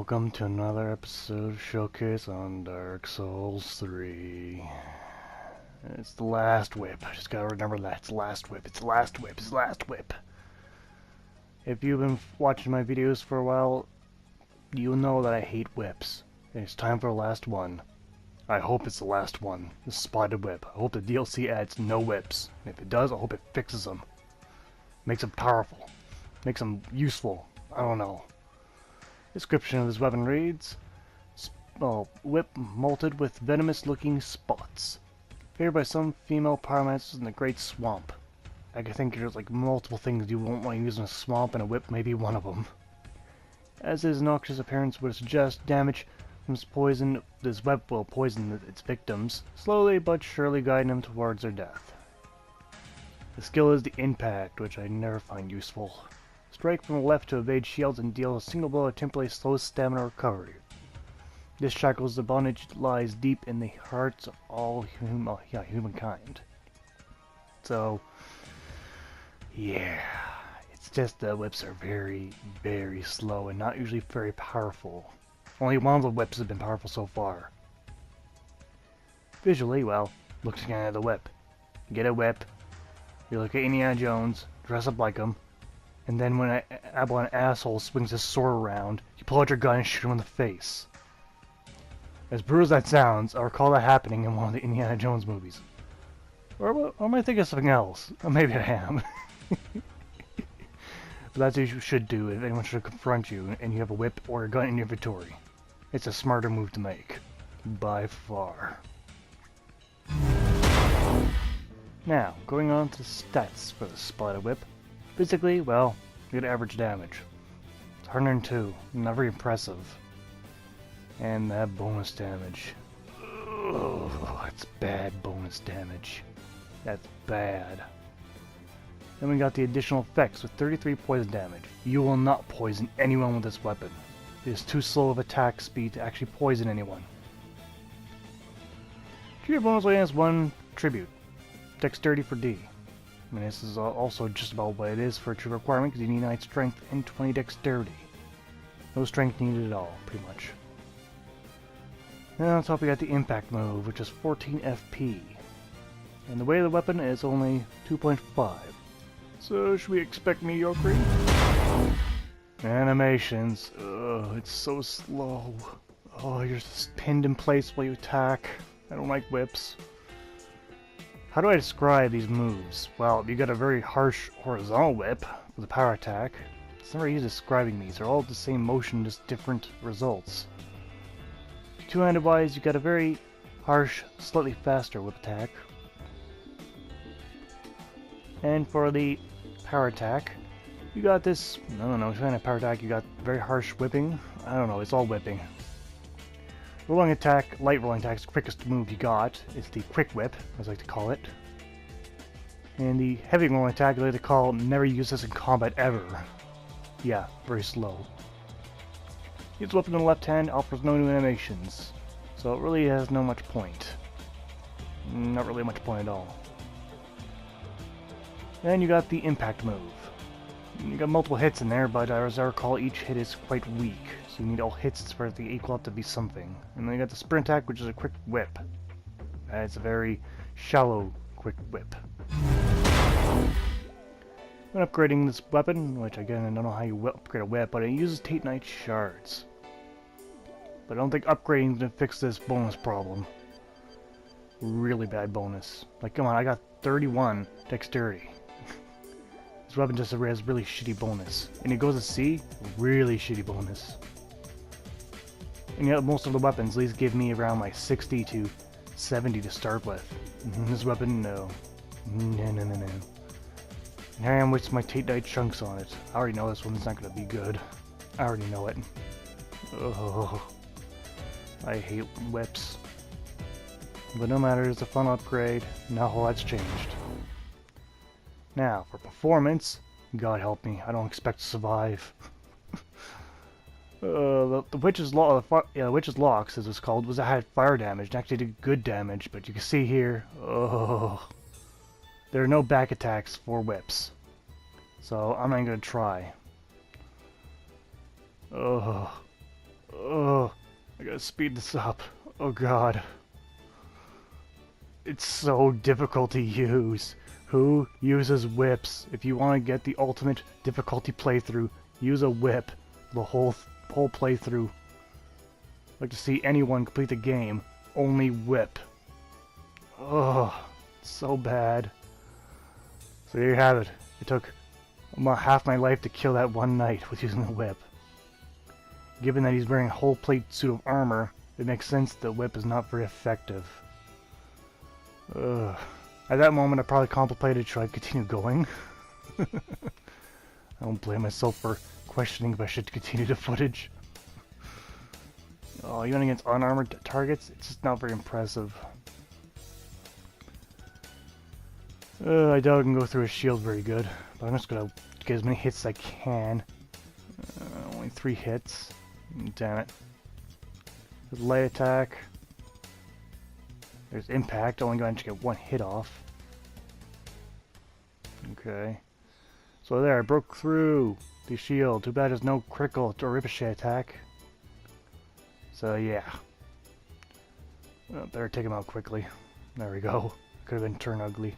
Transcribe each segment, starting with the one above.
welcome to another episode of Showcase on Dark Souls 3. It's the last whip. I just gotta remember that. It's the last whip. It's the last whip. It's the last whip. If you've been watching my videos for a while, you'll know that I hate whips. And it's time for the last one. I hope it's the last one. The spotted whip. I hope the DLC adds no whips. And if it does, I hope it fixes them. Makes them powerful. Makes them useful. I don't know. Description of this weapon reads, whip molted with venomous-looking spots. Favored by some female pyromancers in the Great Swamp. I can think there's like multiple things you won't want to use in a swamp, and a whip may be one of them. As his noxious appearance would suggest, damage from his poison, this whip will poison its victims, slowly but surely guiding them towards their death. The skill is the impact, which I never find useful. Strike from the left to evade shields and deal a single blow that temporarily slows stamina recovery. This shackles the bondage lies deep in the hearts of all humankind. So, yeah, it's just the whips are very, very slow and not usually very powerful. Only one of the whips has been powerful so far. Visually, well, looking at the whip. You get a whip, you look at Indiana Jones, dress up like him, and then when an asshole swings his sword around, you pull out your gun and shoot him in the face. As brutal as that sounds, I recall that happening in one of the Indiana Jones movies. Or am I thinking of something else? Or maybe I am. But that's what you should do if anyone should confront you and you have a whip or a gun in your inventory. It's a smarter move to make. By far. Now, going on to the stats for the spotted whip. Physically, well, you get average damage. It's 102, not very impressive. And that bonus damage. Oh, it's bad bonus damage. That's bad. Then we got the additional effects with 33 poison damage. You will not poison anyone with this weapon. It is too slow of attack speed to actually poison anyone. Tribute bonus only has one tribute. Dexterity for D. I mean, this is also just about what it is for a true requirement, because you need 9 strength and 20 dexterity. No strength needed at all, pretty much. Then on top we got the impact move, which is 14 FP. And the weight of the weapon is only 2.5. So should we expect mediocrity? Animations. Ugh, it's so slow. Oh, you're just pinned in place while you attack. I don't like whips. How do I describe these moves? Well, you got a very harsh horizontal whip with a power attack. It's not very easy describing these. They're all the same motion, just different results. Two-handed wise, you got a very harsh, slightly faster whip attack. And for the power attack, you got this, I don't know, two-handed power attack, you got very harsh whipping. I don't know, it's all whipping. Rolling attack, light rolling attack is the quickest move you got. It's the quick whip, as I like to call it. And the heavy rolling attack, I like to call never use this in combat ever. Yeah, very slow. Use weapon in the left hand offers no new animations, so it really has no much point. Not really much point at all. Then you got the impact move. You got multiple hits in there, but as I recall, each hit is quite weak. So you need all hits for it to equal up to be something. And then you got the sprint attack, which is a quick whip. It's a very shallow quick whip. When upgrading this weapon, which again I don't know how you upgrade a whip, but it uses Titanite shards. But I don't think upgrading is going to fix this bonus problem. Really bad bonus. Like, come on, I got 31 dexterity. This weapon just has really shitty bonus. And it goes to C, really shitty bonus. And yet most of the weapons at least give me around like 60 to 70 to start with. This weapon, no. No. And here I am wasting my Titanite chunks on it. I already know this one's not going to be good. I already know it. Oh, I hate whips. But no matter, it's a fun upgrade. Not a whole lot's changed. Now, for performance, God help me, I don't expect to survive. The Witch's Locks, as it's called, had fire damage, and actually did good damage, but you can see here, there are no back attacks for whips. So I'm not going to try. Oh, I gotta speed this up. Oh god. It's so difficult to use. Who uses whips? If you want to get the ultimate difficulty playthrough, use a whip. The whole playthrough. I'd like to see anyone complete the game. Only whip. Oh, so bad. So there you have it. It took half my life to kill that one knight with using the whip. Given that he's wearing a whole plate suit of armor, it makes sense that the whip is not very effective. Ugh. At that moment, I probably contemplated, should I continue going? I don't blame myself for questioning if I should continue the footage. Oh, even against unarmored targets, it's just not very impressive. I doubt I can go through his shield very good, but I'm just gonna get as many hits as I can. Only 3 hits. Damn it. There's light attack. There's impact, only going to get 1 hit off. Okay. So there, I broke through the shield. Too bad there's no critical or ricochet attack. So yeah. Better take him out quickly. There we go. Could have been turned ugly.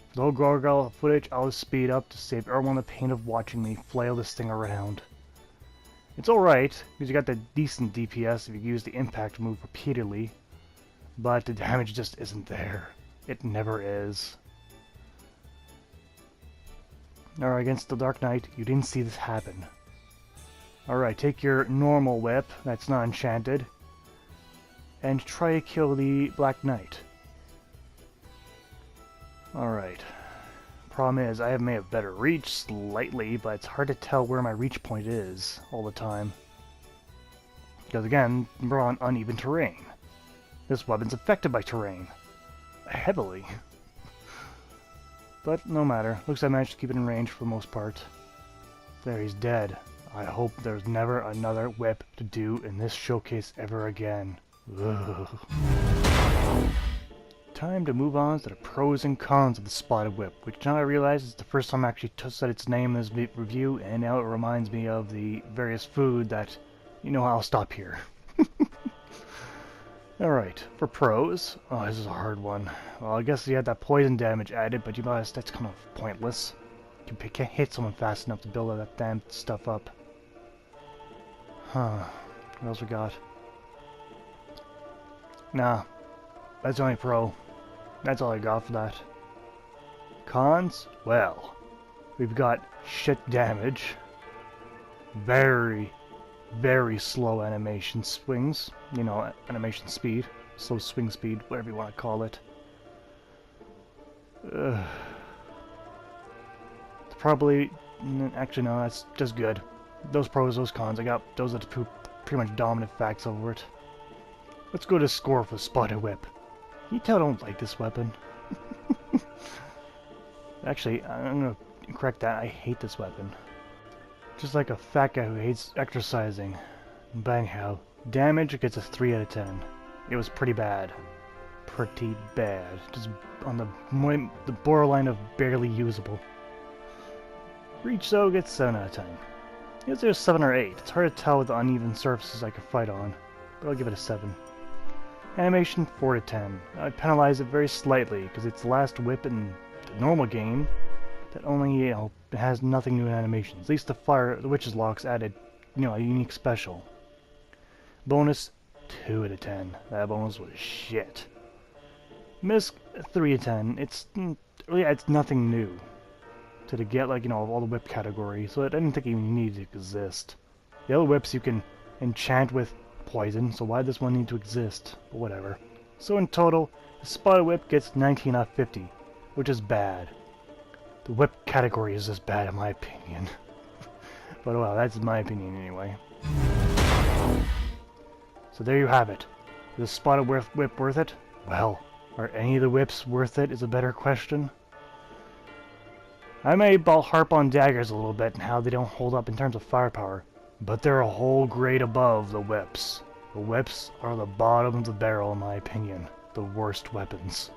For the whole Gargoyle footage, I'll just speed up to save everyone the pain of watching me flail this thing around. It's alright, because you got the decent DPS if you use the impact move repeatedly. But the damage just isn't there. It never is. Alright, against the Dark Knight, you didn't see this happen. Alright, take your normal whip, that's not enchanted, and try to kill the Black Knight. Alright. Problem is, I may have better reach slightly, but it's hard to tell where my reach point is all the time. Because again, we're on uneven terrain. This weapon's affected by terrain. Heavily. But no matter. Looks like I managed to keep it in range for the most part. There, he's dead. I hope there's never another whip to do in this showcase ever again. Ugh. Time to move on to the pros and cons of the Spotted Whip, which now I realize is the first time I actually said its name in this review, and now it reminds me of the various food that, you know, I'll stop here. Alright, for pros. Oh, this is a hard one. Well, I guess you had that poison damage added, but you realize that's kind of pointless. You can't hit someone fast enough to build that damn stuff up. Huh. What else we got? Nah. That's the only pro. That's all I got for that. Cons? Well, we've got shit damage. Very slow animation swings. You know, animation speed. Slow swing speed, whatever you want to call it. It's probably... Actually, no, that's just good. Those pros, those cons, those are the pretty much dominant facts over it. Let's go to score for Spotted Whip. You tell I don't like this weapon. Actually, I'm gonna correct that. I hate this weapon. Just like a fat guy who hates exercising. But anyhow, damage gets a 3 out of 10. It was pretty bad. Pretty bad. Just on the borderline of barely usable. Reach though gets 7 out of 10. Is there a 7 or 8? It's hard to tell with the uneven surfaces I could fight on. But I'll give it a 7. Animation 4 to 10. I penalize it very slightly because it's the last whip in the normal game that only, you know, has nothing new in animations. At least the Witch's Locks added, you know, a unique special. Bonus 2 out of 10. That bonus was shit. Misc 3 out of 10. It's really it's nothing new to get, like, you know, all the whip category, so I didn't think it even needed to exist. The other whips you can enchant with poison, so why does this one need to exist? But whatever. So in total, the Spotted Whip gets 19 out of 50, which is bad. The whip category is just bad in my opinion. But well, that's my opinion anyway. So there you have it. Is the Spotted Whip worth it? Well, are any of the whips worth it is a better question. I may harp on daggers a little bit and how they don't hold up in terms of firepower, but they're a whole grade above the whips. The whips are the bottom of the barrel in my opinion. The worst weapons.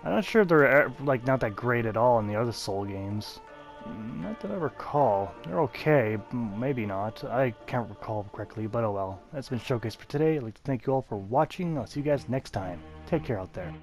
I'm not sure if they're like not that great at all in the other Soul games. Not that I recall. They're okay, maybe not. I can't recall correctly, but oh well. That's been Showcase for today. I'd like to thank you all for watching. I'll see you guys next time. Take care out there.